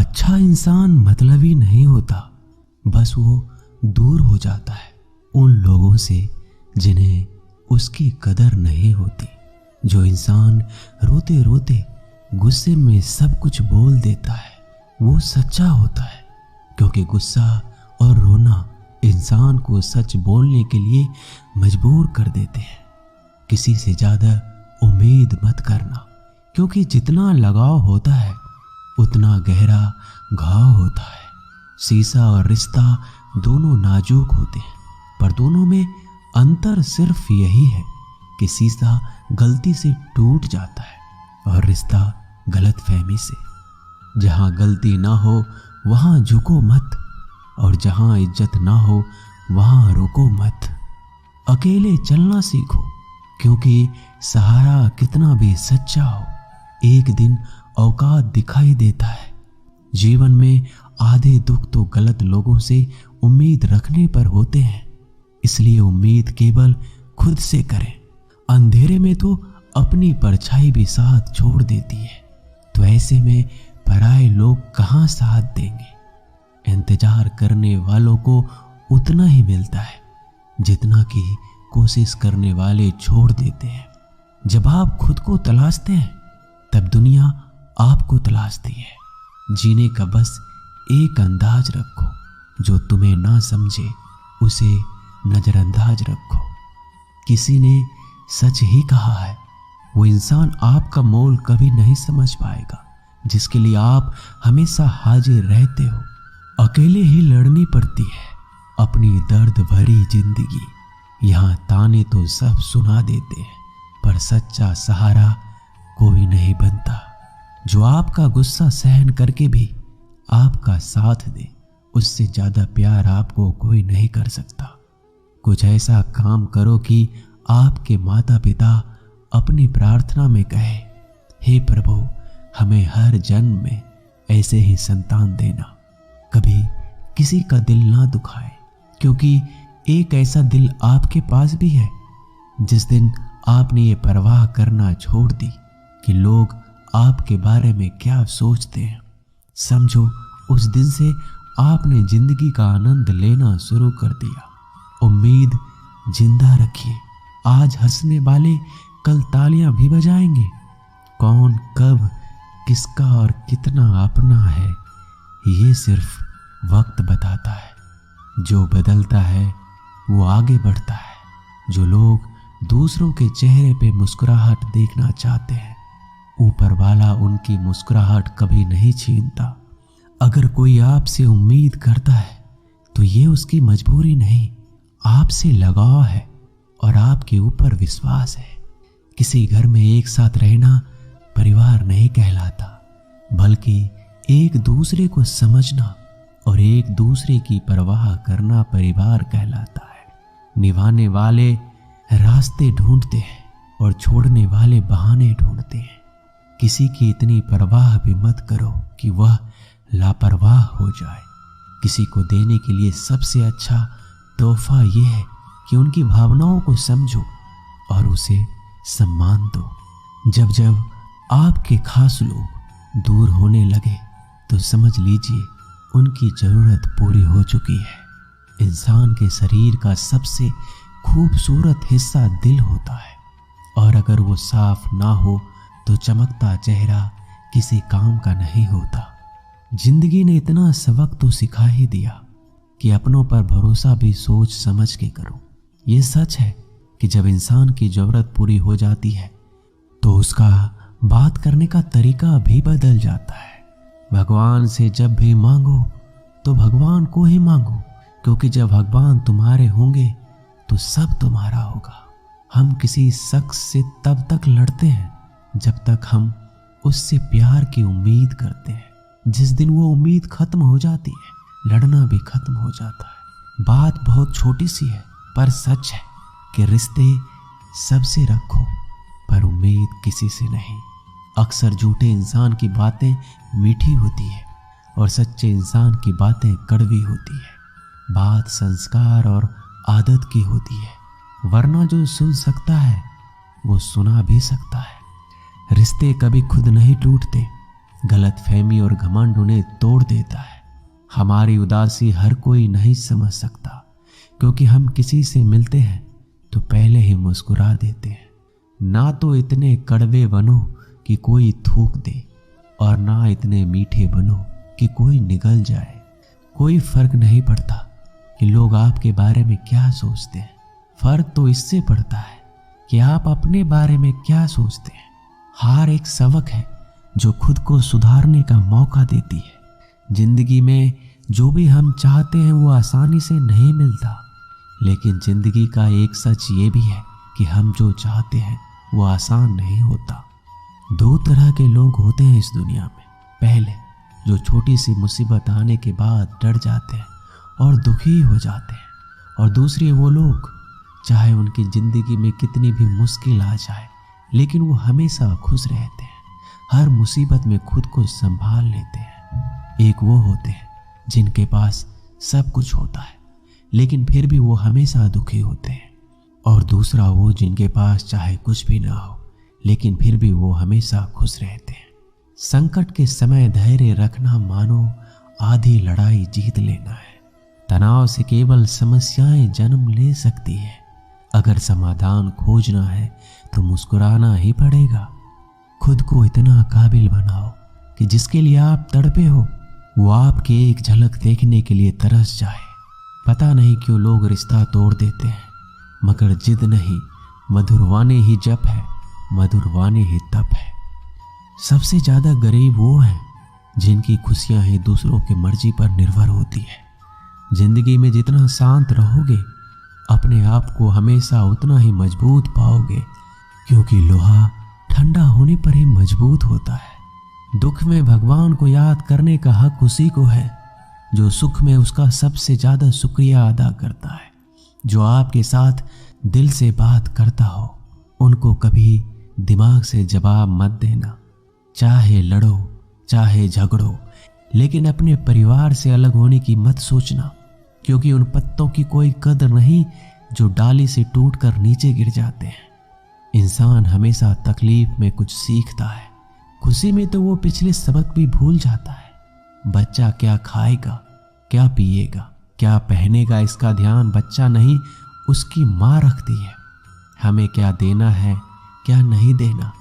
अच्छा इंसान मतलबी नहीं होता, बस वो दूर हो जाता है उन लोगों से जिन्हें उसकी कदर नहीं होती। जो इंसान रोते रोते गुस्से में सब कुछ बोल देता है वो सच्चा होता है, क्योंकि गुस्सा और रोना इंसान को सच बोलने के लिए मजबूर कर देते हैं। किसी से ज़्यादा उम्मीद मत करना, क्योंकि जितना लगाव होता है उतना गहरा घाव होता है। शीशा और रिश्ता दोनों नाजुक होते हैं, पर दोनों में अंतर सिर्फ यही है कि शीशा गलती से टूट जाता है और रिश्ता गलतफहमी से। जहाँ गलती ना हो वहाँ झुको मत, और जहाँ इज्जत ना हो वहाँ रुको मत। अकेले चलना सीखो, क्योंकि सहारा कितना भी सच्चा हो एक दिन औकात दिखाई देता है। जीवन में आधे दुख तो गलत लोगों से उम्मीद रखने पर होते हैं, इसलिए उम्मीद केवल खुद से करें। अंधेरे में तो अपनी परछाई भी साथ छोड़ देती है, तो ऐसे में पराए लोग कहाँ साथ देंगे। इंतजार करने वालों को उतना ही मिलता है जितना कि कोशिश करने वाले छोड़ देते हैं। जब आप खुद को तलाशते हैं तब दुनिया आपको तलाशती है। जीने का बस एक अंदाज रखो, जो तुम्हें ना समझे उसे नजरअंदाज रखो। किसी ने सच ही कहा है, वो इंसान आपका मोल कभी नहीं समझ पाएगा जिसके लिए आप हमेशा हाजिर रहते हो। अकेले ही लड़नी पड़ती है अपनी दर्द भरी जिंदगी। यहाँ ताने तो सब सुना देते हैं, पर सच्चा सहारा कोई नहीं बनता। जो आपका गुस्सा सहन करके भी आपका साथ दे, उससे ज्यादा प्यार आपको कोई नहीं कर सकता। कुछ ऐसा काम करो कि आपके माता पिता अपनी प्रार्थना में कहे, हे प्रभु हमें हर जन्म में ऐसे ही संतान देना। कभी किसी का दिल ना दुखाए, क्योंकि एक ऐसा दिल आपके पास भी है। जिस दिन आपने ये परवाह करना छोड़ दी कि लोग आपके बारे में क्या सोचते हैं, समझो उस दिन से आपने जिंदगी का आनंद लेना शुरू कर दिया। उम्मीद जिंदा रखिए, आज हंसने वाले कल तालियां भी बजाएंगे। कौन कब किसका और कितना अपना है ये सिर्फ वक्त बताता है। जो बदलता है वो आगे बढ़ता है। जो लोग दूसरों के चेहरे पे मुस्कुराहट देखना चाहते हैं, ऊपर वाला उनकी मुस्कुराहट कभी नहीं छीनता। अगर कोई आपसे उम्मीद करता है तो ये उसकी मजबूरी नहीं, आपसे लगाव है और आपके ऊपर विश्वास है। किसी घर में एक साथ रहना परिवार नहीं कहलाता, बल्कि एक दूसरे को समझना और एक दूसरे की परवाह करना परिवार कहलाता है। निभाने वाले रास्ते ढूंढते हैं और छोड़ने वाले बहाने ढूंढते हैं। किसी की इतनी परवाह भी मत करो कि वह लापरवाह हो जाए। किसी को देने के लिए सबसे अच्छा तोहफा यह है कि उनकी भावनाओं को समझो और उसे सम्मान दो। जब जब आपके खास लोग दूर होने लगे तो समझ लीजिए उनकी जरूरत पूरी हो चुकी है। इंसान के शरीर का सबसे खूबसूरत हिस्सा दिल होता है, और अगर वो साफ ना हो तो चमकता चेहरा किसी काम का नहीं होता। जिंदगी ने इतना सबक तो सिखा ही दिया कि अपनों पर भरोसा भी सोच समझ के करो। ये सच है कि जब इंसान की जरूरत पूरी हो जाती है तो उसका बात करने का तरीका भी बदल जाता है। भगवान से जब भी मांगो तो भगवान को ही मांगो, क्योंकि जब भगवान तुम्हारे होंगे तो सब तुम्हारा होगा। हम किसी शख्स से तब तक लड़ते हैं जब तक हम उससे प्यार की उम्मीद करते हैं। जिस दिन वो उम्मीद खत्म हो जाती है, लड़ना भी खत्म हो जाता है। बात बहुत छोटी सी है, पर सच है कि रिश्ते सबसे रखो, पर उम्मीद किसी से नहीं। अक्सर झूठे इंसान की बातें मीठी होती है और सच्चे इंसान की बातें कड़वी होती है। बात संस्कार और आदत की होती है, वरना जो सुन सकता है वो सुना भी सकता है। रिश्ते कभी खुद नहीं टूटते, गलतफहमी और घमंड उन्हें तोड़ देता है। हमारी उदासी हर कोई नहीं समझ सकता, क्योंकि हम किसी से मिलते हैं तो पहले ही मुस्कुरा देते हैं। ना तो इतने कड़वे बनो कि कोई थूक दे, और ना इतने मीठे बनो कि कोई निगल जाए। कोई फर्क नहीं पड़ता कि लोग आपके बारे में क्या सोचते हैं, फर्क तो इससे पड़ता है कि आप अपने बारे में क्या सोचते हैं। हार एक सबक है जो खुद को सुधारने का मौका देती है। जिंदगी में जो भी हम चाहते हैं वो आसानी से नहीं मिलता, लेकिन जिंदगी का एक सच ये भी है कि हम जो चाहते हैं वो आसान नहीं होता। दो तरह के लोग होते हैं इस दुनिया में। पहले जो छोटी सी मुसीबत आने के बाद डर जाते हैं और दुखी हो जाते हैं, और दूसरे वो लोग चाहे उनकी जिंदगी में कितनी भी मुश्किल आ जाए लेकिन वो हमेशा खुश रहते हैं, हर मुसीबत में खुद को संभाल लेते हैं। एक वो होते हैं जिनके पास सब कुछ होता है लेकिन फिर भी वो हमेशा दुखी होते हैं, और दूसरा वो जिनके पास चाहे कुछ भी ना हो लेकिन फिर भी वो हमेशा खुश रहते हैं। संकट के समय धैर्य रखना मानो आधी लड़ाई जीत लेना है। तनाव से केवल समस्याएं जन्म ले सकती है। अगर समाधान खोजना है तो मुस्कुराना ही पड़ेगा। खुद को इतना काबिल बनाओ कि जिसके लिए आप तड़पे हो वो आपकी एक झलक देखने के लिए तरस जाए। पता नहीं क्यों लोग रिश्ता तोड़ देते हैं, मगर जिद नहीं, मधुरवाने ही जप है, मधुरवाने ही तप है। सबसे ज्यादा गरीब वो हैं जिनकी खुशियां ही दूसरों की मर्जी पर निर्भर होती है। जिंदगी में जितना शांत रहोगे अपने आप को हमेशा उतना ही मजबूत पाओगे, क्योंकि लोहा ठंडा होने पर ही मजबूत होता है। दुख में भगवान को याद करने का हक उसी को है जो सुख में उसका सबसे ज्यादा शुक्रिया अदा करता है। जो आपके साथ दिल से बात करता हो उनको कभी दिमाग से जवाब मत देना। चाहे लड़ो चाहे झगड़ो, लेकिन अपने परिवार से अलग होने की मत सोचना, क्योंकि उन पत्तों की कोई कदर नहीं जो डाली से टूटकर नीचे गिर जाते हैं। इंसान हमेशा तकलीफ में कुछ सीखता है, खुशी में तो वो पिछले सबक भी भूल जाता है। बच्चा क्या खाएगा, क्या पिएगा, क्या पहनेगा, इसका ध्यान बच्चा नहीं उसकी माँ रखती है। हमें क्या देना है क्या नहीं देना,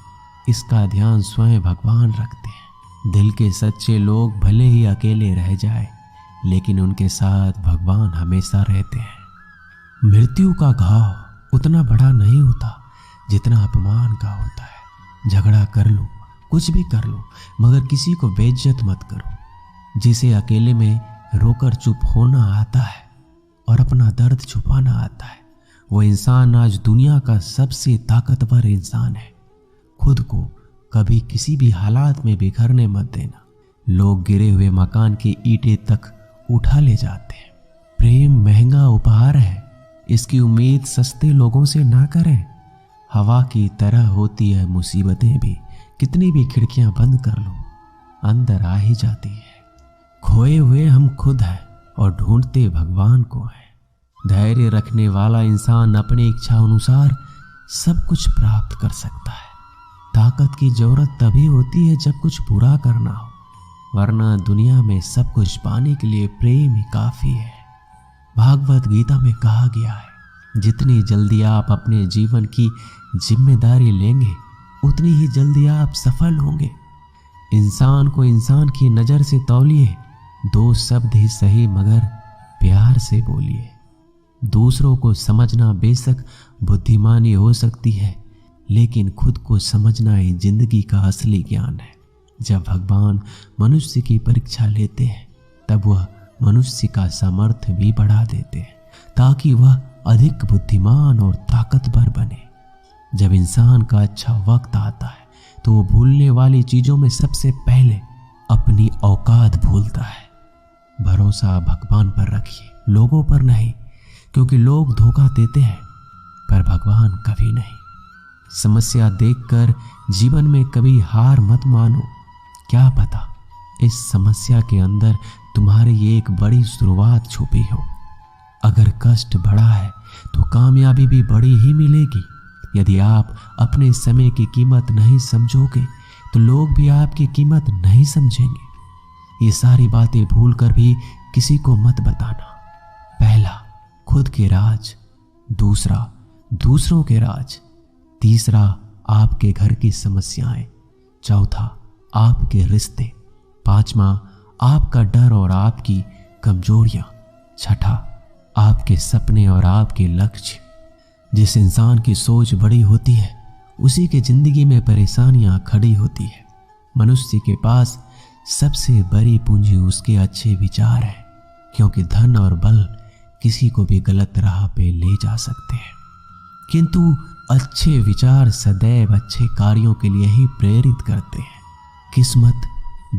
इसका ध्यान स्वयं भगवान रखते हैं। दिल के सच्चे लोग भले ही अकेले रह जाए लेकिन उनके साथ भगवान हमेशा रहते हैं। मृत्यु का घाव उतना बड़ा नहीं होता जितना अपमान का होता है। झगड़ा कर लो, कुछ भी कर लो, मगर किसी को बेइज्जत मत करो। जिसे अकेले में रोकर चुप होना आता है और अपना दर्द छुपाना आता है, वो इंसान आज दुनिया का सबसे ताकतवर इंसान है। खुद को कभी किसी भी हालात में बिखरने मत देना। लोग गिरे हुए मकान की ईंटें तक उठा ले जाते हैं। प्रेम महंगा उपहार है, इसकी उम्मीद सस्ते लोगों से ना करें। हवा की तरह होती है मुसीबतें भी, कितनी भी खिड़कियां बंद कर लो अंदर आ ही जाती है। खोए हुए हम खुद हैं और ढूंढते भगवान को हैं। धैर्य रखने वाला इंसान अपनी इच्छा अनुसार सब कुछ प्राप्त कर सकता है। ताकत की जरूरत तभी होती है जब कुछ बुरा करना हो, वरना दुनिया में सब कुछ पाने के लिए प्रेम ही काफी है। भागवत गीता में कहा गया है, जितनी जल्दी आप अपने जीवन की जिम्मेदारी लेंगे उतनी ही जल्दी आप सफल होंगे। इंसान को इंसान की नजर से तौलिए, दो शब्द ही सही मगर प्यार से बोलिए। दूसरों को समझना बेशक बुद्धिमानी हो सकती है, लेकिन खुद को समझना ही जिंदगी का असली ज्ञान है। जब भगवान मनुष्य की परीक्षा लेते हैं तब वह मनुष्य का सामर्थ्य भी बढ़ा देते हैं ताकि वह अधिक बुद्धिमान और ताकतवर बने। जब इंसान का अच्छा वक्त आता है तो वो भूलने वाली चीजों में सबसे पहले अपनी औकात भूलता है। भरोसा भगवान पर रखिए, लोगों पर नहीं, क्योंकि लोग धोखा देते हैं पर भगवान कभी नहीं। समस्या देखकर जीवन में कभी हार मत मानो। क्या पता इस समस्या के अंदर तुम्हारी एक बड़ी शुरुआत छुपी हो। अगर कष्ट बड़ा है तो कामयाबी भी बड़ी ही मिलेगी। यदि आप अपने समय की कीमत नहीं समझोगे तो लोग भी आपकी कीमत नहीं समझेंगे। ये सारी बातें भूलकर भी किसी को मत बताना। पहला, खुद के राज। दूसरा, दूसरों के राज। तीसरा, आपके घर की समस्याएं। चौथा, आपके रिश्ते। पांचवा, आपका डर और आपकी कमजोरियां। छठा, आपके सपने और आपके लक्ष्य। जिस इंसान की सोच बड़ी होती है उसी के जिंदगी में परेशानियां खड़ी होती है। मनुष्य के पास सबसे बड़ी पूंजी उसके अच्छे विचार है, क्योंकि धन और बल किसी को भी गलत राह पे ले जा सकते हैं, किंतु अच्छे विचार सदैव अच्छे कार्यों के लिए ही प्रेरित करते हैं। किस्मत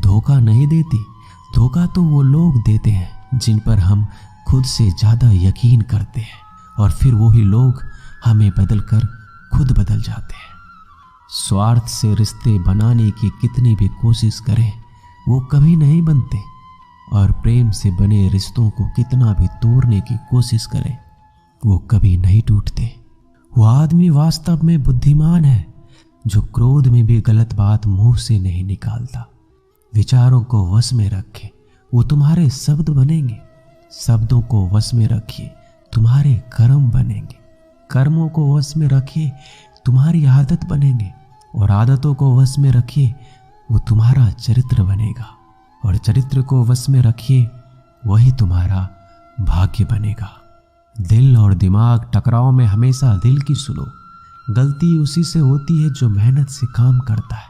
धोखा नहीं देती, धोखा तो वो लोग देते हैं जिन पर हम खुद से ज्यादा यकीन करते हैं, और फिर वही लोग हमें बदलकर खुद बदल जाते हैं। स्वार्थ से रिश्ते बनाने की कितनी भी कोशिश करें वो कभी नहीं बनते, और प्रेम से बने रिश्तों को कितना भी तोड़ने की कोशिश करें वो कभी नहीं टूटते। वो आदमी वास्तव में बुद्धिमान है जो क्रोध में भी गलत बात मुंह से नहीं निकालता। विचारों को वश में रखे, वो तुम्हारे शब्द बनेंगे। शब्दों को वश में रखिए, तुम्हारे कर्म बनेंगे। कर्मों को वश में रखिए, तुम्हारी आदत बनेंगे, और आदतों को वश में रखिए, वो तुम्हारा चरित्र बनेगा, और चरित्र को वश में रखिए, वही तुम्हारा भाग्य बनेगा। दिल और दिमाग टकराव में हमेशा दिल की सुनो। गलती उसी से होती है जो मेहनत से काम करता है।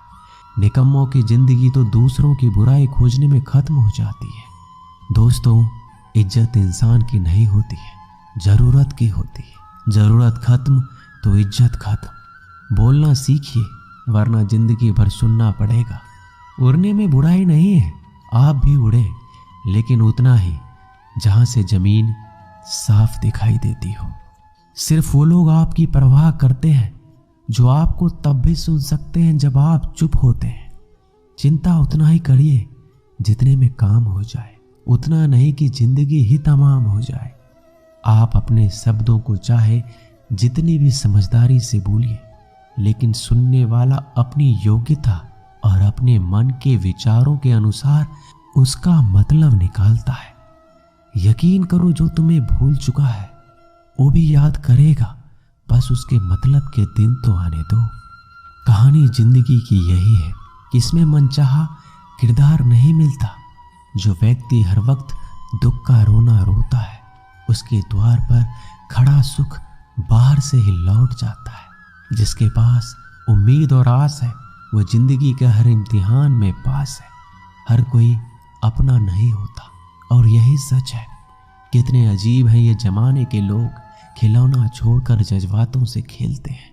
निकम्मों की जिंदगी तो दूसरों की बुराई खोजने में खत्म हो जाती है। दोस्तों, इज्जत इंसान की नहीं होती है, जरूरत की होती है। जरूरत खत्म तो इज्जत खत्म। बोलना सीखिए, वरना जिंदगी भर सुनना पड़ेगा। उड़ने में बुराई नहीं है, आप भी उड़े, लेकिन उतना ही जहां से जमीन साफ दिखाई देती हो। सिर्फ वो लोग आपकी परवाह करते हैं जो आपको तब भी सुन सकते हैं जब आप चुप होते हैं। चिंता उतना ही करिए जितने में काम हो जाए, उतना नहीं कि जिंदगी ही तमाम हो जाए। आप अपने शब्दों को चाहे जितनी भी समझदारी से बोलिए, लेकिन सुनने वाला अपनी योग्यता और अपने मन के विचारों के अनुसार उसका मतलब निकालता है। यकीन करो, जो तुम्हें भूल चुका है वो भी याद करेगा, बस उसके मतलब के दिन तो आने दो। कहानी जिंदगी की यही है कि इसमें मनचाहा किरदार नहीं मिलता। जो व्यक्ति हर वक्त दुख का रोना रोता है, उसके द्वार पर खड़ा सुख बाहर से ही लौट जाता है। जिसके पास उम्मीद और आस है वो जिंदगी के हर इम्तिहान में पास है। हर कोई अपना नहीं होता, और यही सच है। कितने अजीब हैं ये जमाने के लोग, खिलौना छोड़कर जज्बातों से खेलते हैं।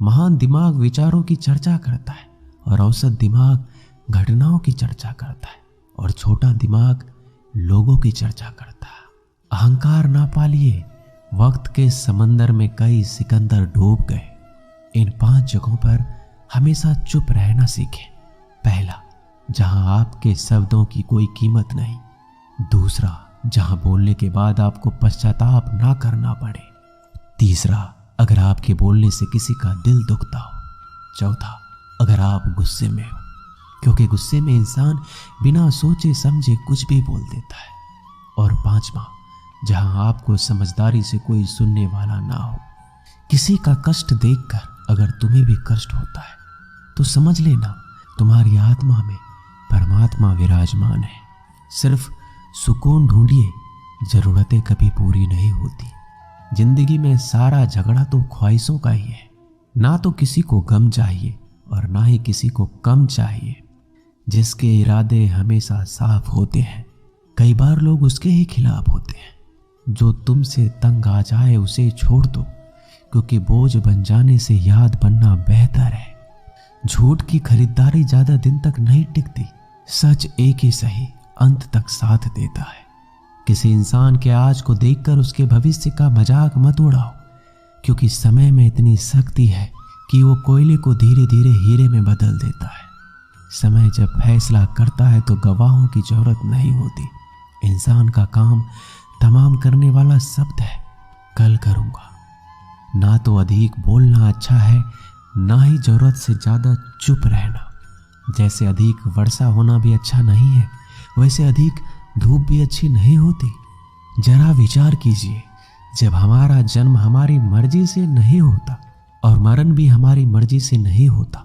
महान दिमाग विचारों की चर्चा करता है, और औसत दिमाग घटनाओं की चर्चा करता है, और छोटा दिमाग लोगों की चर्चा करता है। अहंकार ना पालिए, वक्त के समंदर में कई सिकंदर डूब गए। इन 5 जगहों पर हमेशा चुप रहना सीखें। पहला, जहां आपके शब्दों की कोई कीमत नहीं। दूसरा, जहां बोलने के बाद आपको पश्चाताप ना करना पड़े। तीसरा, अगर आपके बोलने से किसी का दिल दुखता हो। चौथा, अगर आप गुस्से में हो, क्योंकि गुस्से में इंसान बिना सोचे समझे कुछ भी बोल देता है। और पांचवा, जहां आपको समझदारी से कोई सुनने वाला ना हो। किसी का कष्ट देखकर अगर तुम्हें भी कष्ट होता है तो समझ लेना तुम्हारी आत्मा में परमात्मा विराजमान है। सिर्फ सुकून ढूंढिए, जरूरतें कभी पूरी नहीं होती। जिंदगी में सारा झगड़ा तो ख्वाहिशों का ही है। ना तो किसी को गम चाहिए और ना ही किसी को कम चाहिए। जिसके इरादे हमेशा साफ होते हैं, कई बार लोग उसके ही खिलाफ होते हैं। जो तुमसे तंग आ जाए उसे छोड़ दो, क्योंकि बोझ बन जाने से याद बनना बेहतर है। झूठ की खरीदारी ज्यादा दिन तक नहीं टिकती। सच एक ही सही अंत तक साथ देता है। किसी इंसान के आज को देखकर उसके भविष्य का मजाक मत उड़ाओ, क्योंकि समय में इतनी शक्ति है कि वो कोयले को धीरे धीरे हीरे में बदल देता है। समय जब फैसला करता है तो गवाहों की जरूरत नहीं होती। इंसान का काम तमाम करने वाला शब्द है, कल करूंगा। ना तो अधिक बोलना अच्छा है, ना ही जरूरत से ज्यादा चुप रहना। जैसे अधिक वर्षा होना भी अच्छा नहीं है, वैसे अधिक धूप भी अच्छी नहीं होती। जरा विचार कीजिए, जब हमारा जन्म हमारी मर्जी से नहीं होता और मरण भी हमारी मर्जी से नहीं होता,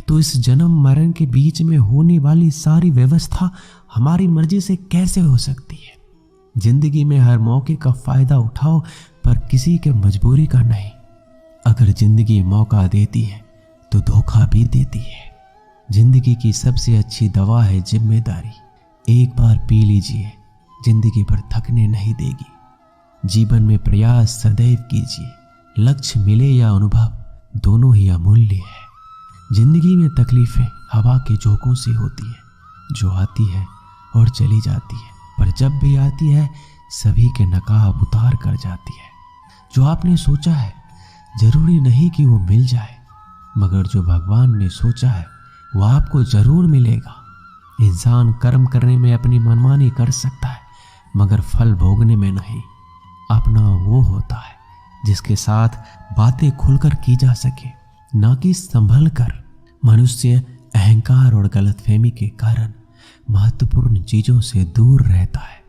तो इस जन्म मरण के बीच में होने वाली सारी व्यवस्था हमारी मर्जी से कैसे हो सकती है। जिंदगी में हर मौके का फायदा उठाओ, पर किसी के मजबूरी का नहीं। अगर जिंदगी मौका देती है तो धोखा भी देती है। जिंदगी की सबसे अच्छी दवा है जिम्मेदारी। एक बार पी लीजिए, जिंदगी भर थकने नहीं देगी। जीवन में प्रयास सदैव कीजिए, लक्ष्य मिले या अनुभव, दोनों ही अमूल्य है। जिंदगी में तकलीफें हवा के झोंकों से होती है, जो आती है और चली जाती है, पर जब भी आती है सभी के नकाब उतार कर जाती है। जो आपने सोचा है जरूरी नहीं कि वो मिल जाए, मगर जो भगवान ने सोचा है वो आपको जरूर मिलेगा। इंसान कर्म करने में अपनी मनमानी कर सकता है, मगर फल भोगने में नहीं। अपना वो होता है जिसके साथ बातें खुलकर की जा सके, ना कि संभल कर। मनुष्य अहंकार और गलतफहमी के कारण महत्वपूर्ण चीजों से दूर रहता है।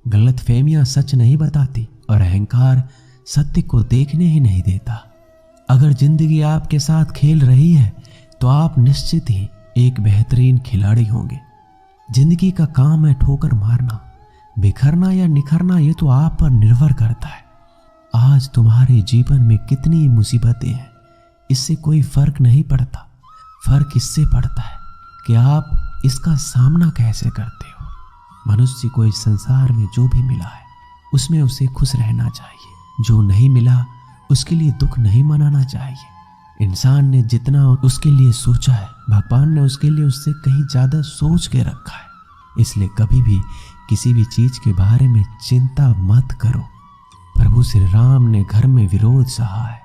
गलतफहमियां सच नहीं बताती और अहंकार सत्य को देखने ही नहीं देता। अगर जिंदगी आपके साथ खेल रही है तो आप निश्चित ही एक बेहतरीन खिलाड़ी होंगे। जिंदगी का काम है ठोकर मारना, बिखरना या निखरना ये तो आप पर निर्भर करता है। आज तुम्हारे जीवन में कितनी मुसीबतें हैं, इससे कोई फर्क नहीं पड़ता। फर्क इससे पड़ता है कि आप इसका सामना कैसे करते हो। मनुष्य को इस संसार में जो भी मिला है उसमें उसे खुश रहना चाहिए। जो नहीं मिला उसके लिए दुख नहीं मनाना चाहिए। इंसान ने जितना उसके लिए सोचा है, भगवान ने उसके लिए उससे कहीं ज्यादा सोच के रखा है। इसलिए कभी भी किसी भी चीज के बारे में चिंता मत करो। प्रभु श्री राम ने घर में विरोध सहा है,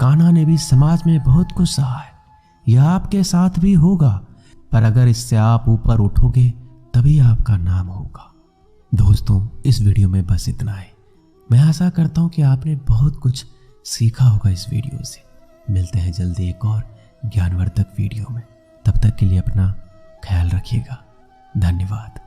कान्हा ने भी समाज में बहुत कुछ सहा है। यह आपके साथ भी होगा, पर अगर इससे आप ऊपर उठोगे तभी आपका नाम होगा। दोस्तों, इस वीडियो में बस इतना है। मैं आशा करता हूँ कि आपने बहुत कुछ सीखा होगा इस वीडियो से। मिलते हैं जल्दी एक और ज्ञानवर्धक वीडियो में। तब तक के लिए अपना ख्याल रखिएगा। धन्यवाद।